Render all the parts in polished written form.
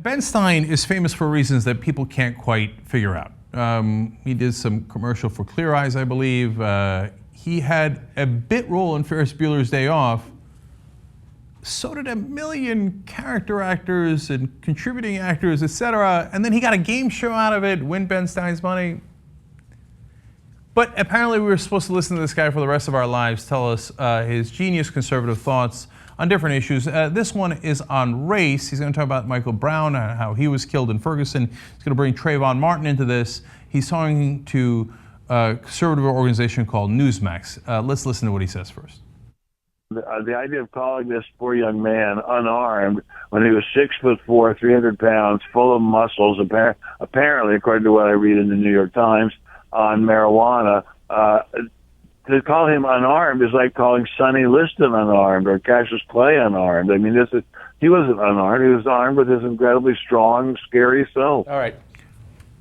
Ben Stein is famous for reasons that people can't quite figure out. He did some commercial for Clear Eyes, I believe. He had a bit role in Ferris Bueller's Day Off. So did a million character actors and contributing actors, etc. And then he got a game show out of it, Win Ben Stein's Money. But apparently we were supposed to listen to this guy for the rest of our lives tell us his genius conservative thoughts on different issues. This one is on race. He's going to talk about Michael Brown, how he was killed in Ferguson. He's going to bring Trayvon Martin into this. He's talking to a conservative organization called Newsmax. Let's listen to what he says first. The idea of calling this poor young man unarmed when he was 6'4", 300 pounds, full of muscles, apparently, according to what I read in the New York Times, on marijuana, to call him unarmed is like calling Sonny Liston unarmed or Cassius Clay unarmed. I mean, he wasn't unarmed. He was armed with his incredibly strong, scary self. All right.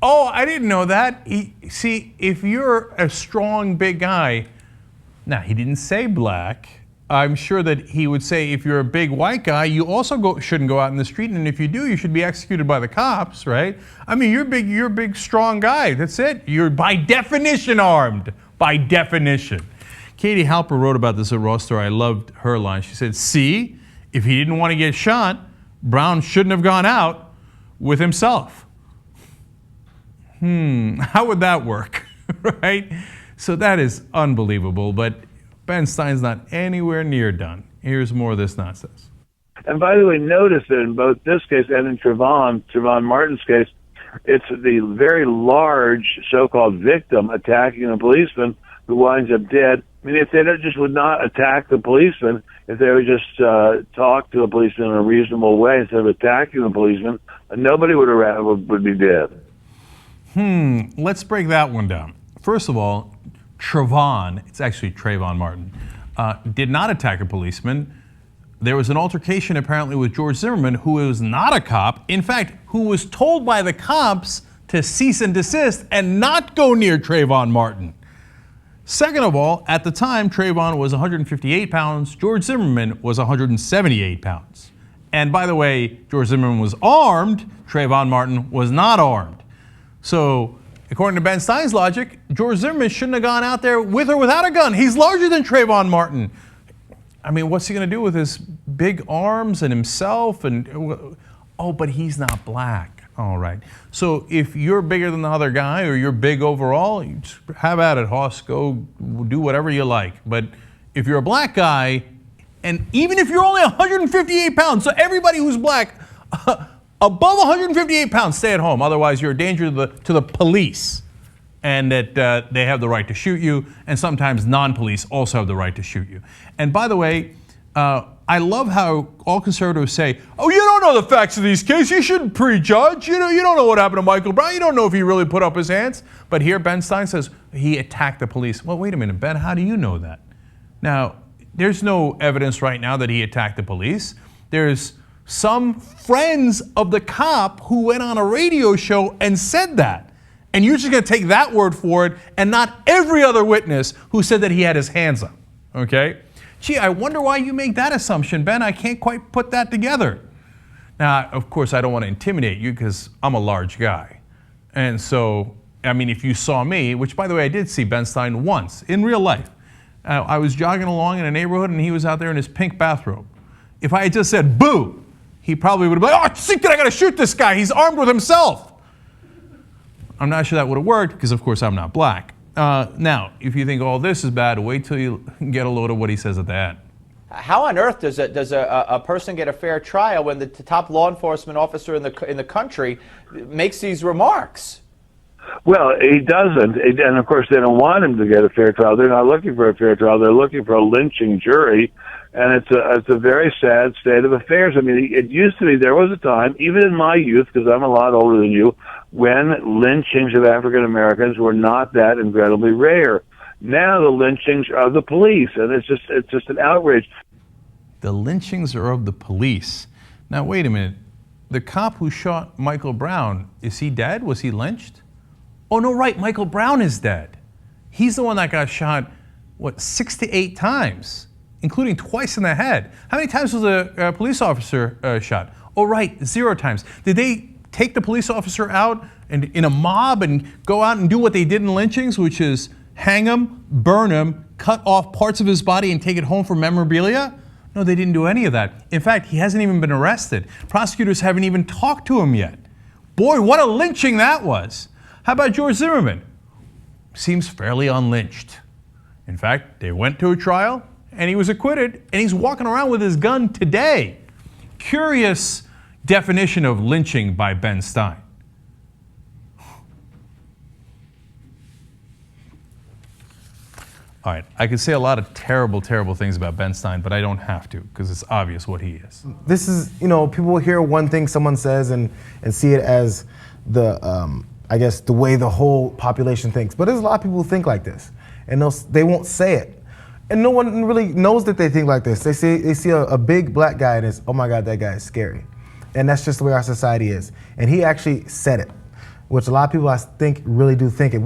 Oh, I didn't know that. See, if you're a strong, big guy, now he didn't say black. I'm sure that he would say if you're a big white guy, you also shouldn't go out in the street, and if you do, you should be executed by the cops, right? I mean, you're a big, strong guy. That's it. You're by definition armed. By definition. Katie Halper wrote about this at Raw Story. I loved her line. She said, see, if he didn't want to get shot, Brown shouldn't have gone out with himself. How would that work, right? So that is unbelievable, but Ben Stein's not anywhere near done. Here's more of this nonsense. And by the way, notice that in both this case and in Trayvon Martin's case, it's the very large so-called victim attacking a policeman who winds up dead. I mean, if they just would not attack the policeman, if they would just talk to the policeman in a reasonable way instead of attacking the policeman, nobody would be dead. Let's break that one down. First of all, Trayvon, it's actually Trayvon Martin, did not attack a policeman. There was an altercation apparently with George Zimmerman, who was not a cop, in fact, who was told by the cops to cease and desist and not go near Trayvon Martin. Second of all, at the time, Trayvon was 158 pounds, George Zimmerman was 178 pounds. And by the way, George Zimmerman was armed, Trayvon Martin was not armed. So, according to Ben Stein's logic, George Zimmerman shouldn't have gone out there with or without a gun. He's larger than Trayvon Martin. I mean, what's he going to do with his big arms and himself? And oh, but he's not black. All right. So if you're bigger than the other guy or you're big overall, you just have at it, Hoss. Go do whatever you like. But if you're a black guy, and even if you're only 158 pounds, so everybody who's black above 158 pounds, stay at home. Otherwise, you're a danger to the police. And that they have the right to shoot you, and sometimes non-police also have the right to shoot you. And by the way, I love how all conservatives say, oh, you don't know the facts of these cases, you shouldn't prejudge, you don't know what happened to Michael Brown, you don't know if he really put up his hands. But here Ben Stein says he attacked the police. Well, wait a minute, Ben, how do you know that? Now, there's no evidence right now that he attacked the police. There's some friends of the cop who went on a radio show and said that. And you're just going to take that word for it and not every other witness who said that he had his hands up, okay? Gee, I wonder why you make that assumption, Ben. I can't quite put that together. Now, of course, I don't want to intimidate you because I'm a large guy. And so, I mean, if you saw me, which by the way, I did see Ben Stein once in real life. I was jogging along in a neighborhood and he was out there in his pink bathrobe. If I had just said, boo, he probably would have been like, oh, shit, I got to shoot this guy. He's armed with himself. I'm not sure that would have worked because, of course, I'm not black. Now, if you think all this is bad, wait till you get a load of what he says at the end. How on earth does a person get a fair trial when the top law enforcement officer in the country makes these remarks? Well, he doesn't, and of course they don't want him to get a fair trial. They're not looking for a fair trial. They're looking for a lynching jury, and it's a very sad state of affairs. I mean, it used to be, there was a time, even in my youth, because I'm a lot older than you, when lynchings of African Americans were not that incredibly rare. Now the lynchings are of the police, and it's just an outrage. The lynchings are of the police. Now wait a minute. The cop who shot Michael Brown, is he dead? Was he lynched? Oh no, right, Michael Brown is dead. He's the one that got shot, 6 to 8 times, including twice in the head. How many times was a police officer shot? Oh, right, 0 times. Did they take the police officer out and in a mob and go out and do what they did in lynchings, which is hang him, burn him, cut off parts of his body and take it home for memorabilia? No, they didn't do any of that. In fact, he hasn't even been arrested. Prosecutors haven't even talked to him yet. Boy, what a lynching that was. How about George Zimmerman? Seems fairly unlynched. In fact, they went to a trial and he was acquitted and he's walking around with his gun today. Curious definition of lynching by Ben Stein. All right, I could say a lot of terrible, terrible things about Ben Stein, but I don't have to because it's obvious what he is. This is, people will hear one thing someone says and see it as the, I guess, the way the whole population thinks. But there's a lot of people who think like this, and they won't say it. And no one really knows that they think like this. They see a big black guy and it's, oh my God, that guy is scary. And that's just the way our society is. And he actually said it, which a lot of people I think really do think it.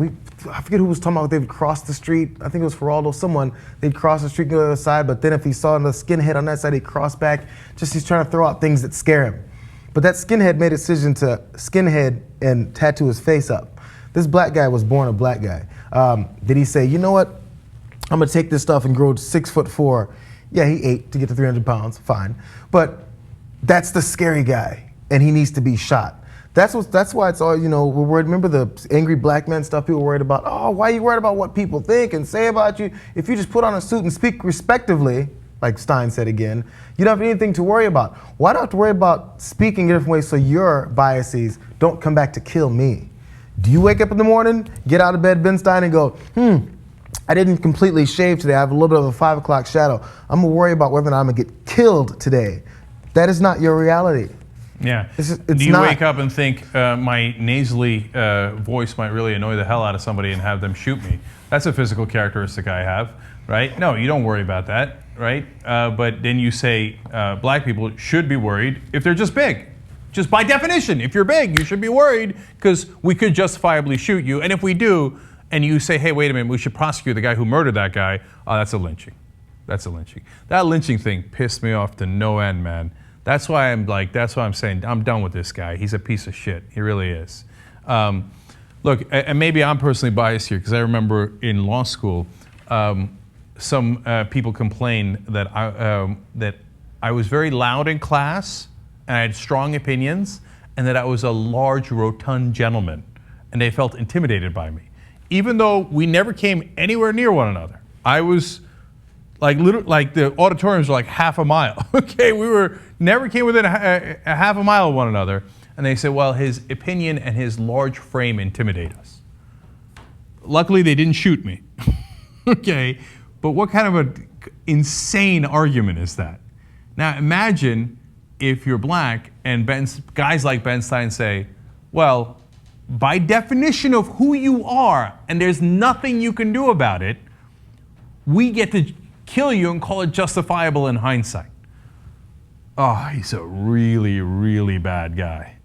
I forget who was talking about they would cross the street. I think it was Geraldo, someone. They'd cross the street to the other side, but then if he saw the skinhead on that side, he'd cross back. Just he's trying to throw out things that scare him. But that skinhead made a decision to skinhead and tattoo his face up. This black guy was born a black guy. Did he say, you know what? I'm gonna take this stuff and grow 6'4". Yeah, he ate to get to 300 pounds, fine. But that's the scary guy, and he needs to be shot. That's why it's all, we're worried. Remember the angry black men stuff people were worried about? Oh, why are you worried about what people think and say about you? If you just put on a suit and speak respectively, like Stein said again, you don't have anything to worry about. Why do I have to worry about speaking in different ways so your biases don't come back to kill me? Do you wake up in the morning, get out of bed, Ben Stein, and go, I didn't completely shave today. I have a little bit of a 5 o'clock shadow. I'm gonna worry about whether or not I'm gonna get killed today. That is not your reality. Yeah. It's Do you not. wake up and think my nasally voice might really annoy the hell out of somebody and have them shoot me? That's a physical characteristic I have, right? No, you don't worry about that, right? But then you say black people should be worried if they're just big. Just by definition, if you're big, you should be worried because we could justifiably shoot you. And if we do, and you say, hey, wait a minute, we should prosecute the guy who murdered that guy, oh, that's a lynching. That's a lynching. That lynching thing pissed me off to no end, man. That's why I'm saying I'm done with this guy. He's a piece of shit. He really is. Look, and maybe I'm personally biased here because I remember in law school, some people complained that I was very loud in class and I had strong opinions and that I was a large, rotund gentleman, and they felt intimidated by me. Even though we never came anywhere near one another. I was like the auditoriums were like half a mile. Okay, never came within a half a mile of one another. And they said, well, his opinion and his large frame intimidate us. Luckily, they didn't shoot me. Okay, but what kind of an insane argument is that? Now imagine if you're black and guys like Ben Stein say, well, by definition of who you are, and there's nothing you can do about it, we get to kill you and call it justifiable in hindsight. Oh, he's a really, really bad guy.